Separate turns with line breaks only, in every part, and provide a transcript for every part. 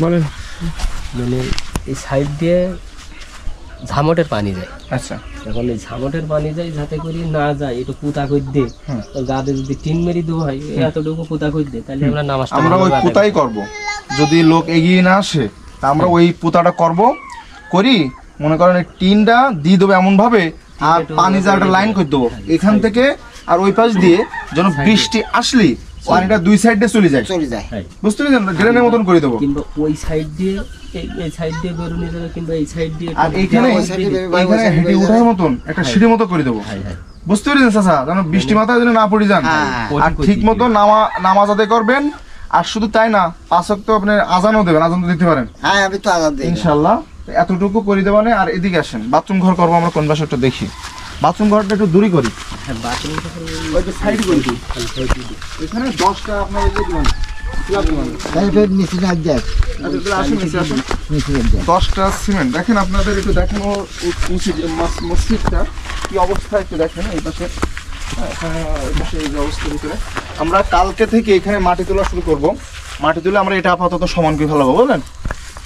বলেন।
মানে এই সাইড দিয়ে ঝামটের পানি যায়।
আচ্ছা,
এখন এই ঝামটের পানি যায় যাতে করে না যায়, একটু পুতা করে দে গাদে যদি টিন মেরি দেওয়া হয় এতটুকু পুতা করে দে, তাহলে আমরা নামাজটা
আমরা ওই পুতাই করব। যদি লোক এগিয়ে না আসে তা আমরা ওই পুতাটা করব, করি মনে করেন এই টিনটা দিয়ে দেবো এমন ভাবে, আর পানি যা একটা লাইন করে দেবো এখান থেকে আর ওই পাশ দিয়ে, যেন বৃষ্টি আসলে পানিটা দুই সাইডে চলে যায়। বুঝতে পেরেছেন? ড্রেনের মতন করে দেবো।
কিংবা ওই সাইড দিয়ে, এই সাইড দিয়ে গরু নিয়ে যাবে, কিংবা এই সাইড দিয়ে,
আর এইখানে হেঁটে ওঠার মতন একটা সিঁড়ি মতো করে দেবো। বুঝতে পেরেছেন চাচা? যেন বৃষ্টি মাথায় যেন না পড়ে যান। আর ঠিক মতো নামাজ আদায় করবেন। আর শুধু তাই না, 5 ওয়াক্ত আপনি আজানও দেবেন, আজান তো দিতে পারেন।
হ্যাঁ, আমি তো আজান দিই
ইনশাআল্লাহ। এতটুকু করে দেবেন। আর এদিকে আসেন, বাথরুম ঘর করবো আমরা কোন পাশে, একটু দেখি। বাথরুম ঘরটা একটু দূরে করি, ওই যে সাইড করি। এখানে 10টা আপনার এই যে দিবেন,
নিচে
10টা সিমেন্ট। দেখেন আপনাদের একটু দেখানো উচিত মসজিদটা কি অবস্থা, একটু দেখেন এই পাশে। এই যে অবস্থার ভিতরে আমরা কালকে থেকে এখানে মাটি তোলা শুরু করব। মাটি তুলে আমরা এটা আপাতত সমান করে ফেলাবো, বুঝলেন?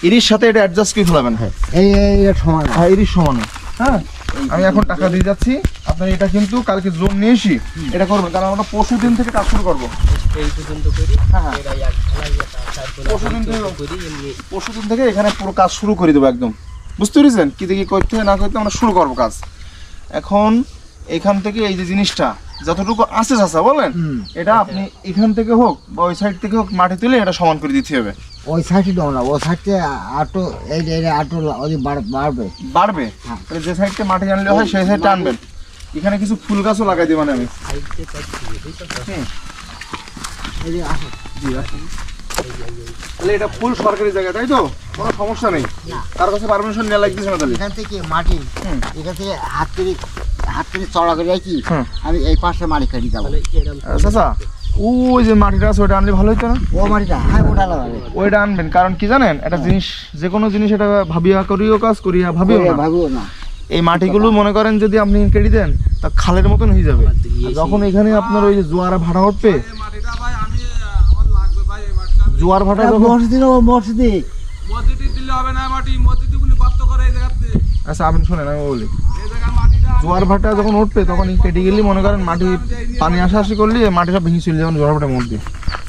ইরির সাথে এটা অ্যাডজাস্ট করে ফেলাবেন। হ্যাঁ,
এই সমান।
হ্যাঁ, ইরির সমান। হ্যাঁ, আমি এখন টাকা দিয়ে যাচ্ছি, আপনার এটা কিন্তু কালকে জোন নিয়ে এসি এটা করবেন, কারণ আমরা পরশু দিন থেকে কাজ শুরু করবো।
এই পর্যন্ত করি।
হ্যাঁ, পরশু দিন থেকে এখানে পুরো কাজ শুরু করে দেবো একদম। বুঝতে পেরেছেন? কি দেখি করতে না করতে আমরা শুরু করবো কাজ। এখন এখান থেকে এই যে জিনিসটা যতটুকু আছে চাচা বলেন, এটা আপনি এখান থেকে হোক বা ওই সাইড থেকে হোক মাটি তুলে এটা সমান করে দিতে হবে।
ওই সাইডে দাও না, ওই সাইডে আটো এই আটো বাড়বে
বাড়বে। যে সাইডে মাটি আনলে হয় সেই সাইডটা আনবেন। এখানে কিছু ফুল গাছও লাগাই দেবেন আমি। তাহলে এটা ফুল সরকারি জায়গা, তাই তো? কোনো সমস্যা নেই, তার কাছে পারমিশন নেওয়া লাগতেছে না। তাহলে
এখান থেকে মাটি, এখান থেকে হাত করে চড়া করে রাখি, আমি এই পাশে মাটি কাটি যাবো।
চাচা ওই যে মাটিটা আছে ওটা আনলে ভালো হতো না?
ও মাটিটা, হ্যাঁ, ওটা লাগাবে।
ওইটা আনবেন, কারণ কি জানেন, একটা জিনিস, যে কোনো জিনিস এটা ভাবিয়া করিও কাজ করিয়া ভাবিও না। এই মাটিগুলো মনে করেন যদি আপনি কেটে দেন তা খালের মতন হয়ে যাবে। যখন এখানে আপনার ওই যে জোয়ারা ভাটা উঠবে, জোয়ার ভাটা
মসজিদে
দিলে হবে না, মাটি মসজিদগুলো গর্ত করে এই জায়গাতে।
আচ্ছা, আপনি শোনেন আমি বলি, জোয়ার ভাটা যখন উঠবে তখন কেটে গেলে মনে করেন মাটি পানি আসি করলে মাটিটা ভেঙে চলে যাবেন জোয়ার ভাটার মধ্যে।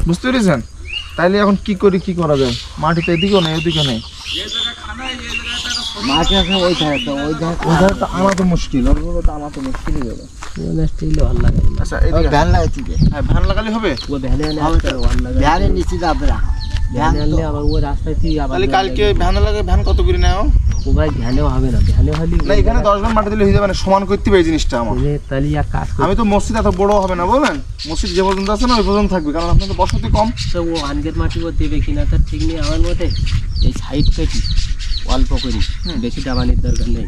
বুঝতে পেরেছেন? তাইলে এখন কি করি, কি করা যায়? মাটি তো এদিকেও নেই ওদিকে নেই,
মাটি আছে ওই ধারে, ওই
ধারটা আনা তো মুশকিল, আনা তো মুশকিল হয়ে যাবে। আচ্ছা, এদিকে
ভ্যান লাগাইছি।
হ্যাঁ, ভ্যান লাগালে হবে।
ভ্যানের নিচে যাবে না,
তাহলে কালকে ভ্যান লাগে। ভ্যান কত করে নেও?
ও ভাই ধ্যানেও হবে না, ধ্যানে হলে
না, এখানে 10 জন মাটি দিলে হয়ে যাবে না, সমান করতে হবে এই জিনিসটা আমার।
তাহলে এক কাজ
আমি তো মসজিদ এত বড় হবে না বলেন, মসজিদ যে পর্যন্ত আছে না ওই পর্যন্ত থাকবে, কারণ আপনার তো বসতি কম।
তো ও আনগের মাটি ও দেবে কিনা তার ঠিক নেই আমার মতে। এই সাইড পেটি অল্প করি, বেশি ডাবানির দরকার নেই।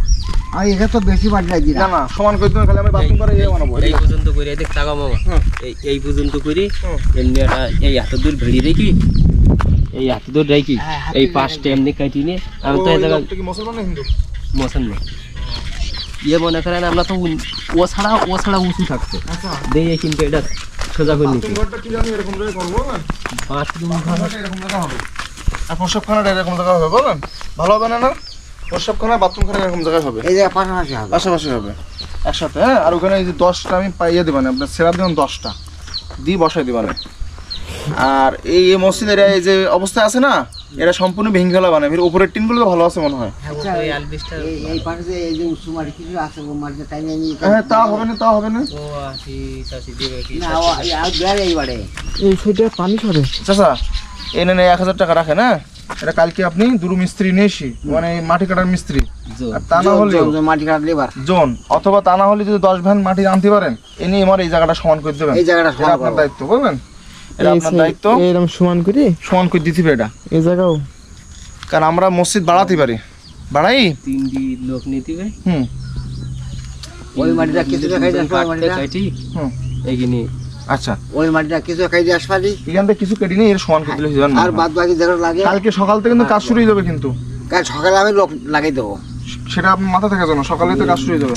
আর এটা তো বেশি মাটি লাগি
না, না, সমান করতে হবে। খালি আমি বাথরুম করে ইয়ে বানাবো।
এই পর্যন্ত করি, দেখ টাকা মামা, এই পর্যন্ত করি। এমনি একটা এই এত দূর ভেড়ি রেখি, এই এত দূর রেখি, এই পাঁচটা এমনি কাটি নিয়ে আমি তো এই জায়গায়
মুসলমান না হিন্দু?
মুসলমান। ইয়ে মনে করেন আমরা তো ও ছাড়া উঁচু থাকছে, দিয়ে কিন্তু এটা সোজা করে নিচ্ছি।
ঘরটা কি জানি এরকম করে করবো না,
বাথরুম
এরকম জায়গা হবে, আর প্রসাবখানাটা এরকম জায়গা হবে, বলেন ভালো হবে না? না, প্রসাবখানা বাথরুমখানা এরকম জায়গায় হবে,
এই জায়গা পাশাপাশি হবে,
পাশাপাশি হবে একসাথে। হ্যাঁ, আর ওখানে এই যে 10টা আমি পাইয়ে দেবেন, আপনার সেরা দেবেন 10টা দিয়ে বসাই দেবেন। আর এই মসজিদের এই যে অবস্থা আছে না, এটা সম্পূর্ণ ভেঙে গেলা বানাবে। উপরের টিনগুলো তো ভালো আছে মনে হয়।
এই পাশে এই যে উঁচু মাটি কিছু আছে, ও মাটিটা টাইনে নিয়ে,
হ্যাঁ, তা হবে না, তা হবে না। এই সেটা পানি সরে। চাচা এই নেন 1000 টাকা রাখেন। হ্যাঁ, এটা কালকে আপনি দুরু মিস্ত্রি নিয়ে এসি, মানে মাটি কাটার মিস্ত্রি, আর তা না হলে
মাটি কাটার লেবার
জোন, অথবা তা না হলে যদি 10 ভ্যান মাটি আনতে পারেন এনে আমার এই জায়গাটা সমান করে দেবেন।
এই জায়গাটা সমান
আপনার দায়িত্ব, বুঝলেন? এটা আপনার দায়িত্ব,
এরকম সমান করে
দিতে হবে এটা
এই জায়গাও।
কারণ আমরা মসজিদ বাড়াতে পারি, বাড়াই
3 লোক নিতে হবে।
ওই মাটিটা কিছু দেখাই দিয়ে আসবে, মাটিটা
এইখানে।
আচ্ছা,
ওই মাটিটা কিছু দেখাই দিয়ে আসবে,
এখান থেকে কিছু কেটে নিয়ে এর সমান করে দিলে হয়ে যাবে।
আর বাদ বাকি যেটা লাগে
কালকে সকাল থেকে কিন্তু কাজ শুরু হয়ে যাবে। কিন্তু
কাল সকালে আমি লোক লাগাই দেবো,
সেটা আপনার মাথা থেকে জানো, সকালে তো কাজ শুরু হয়ে যাবে।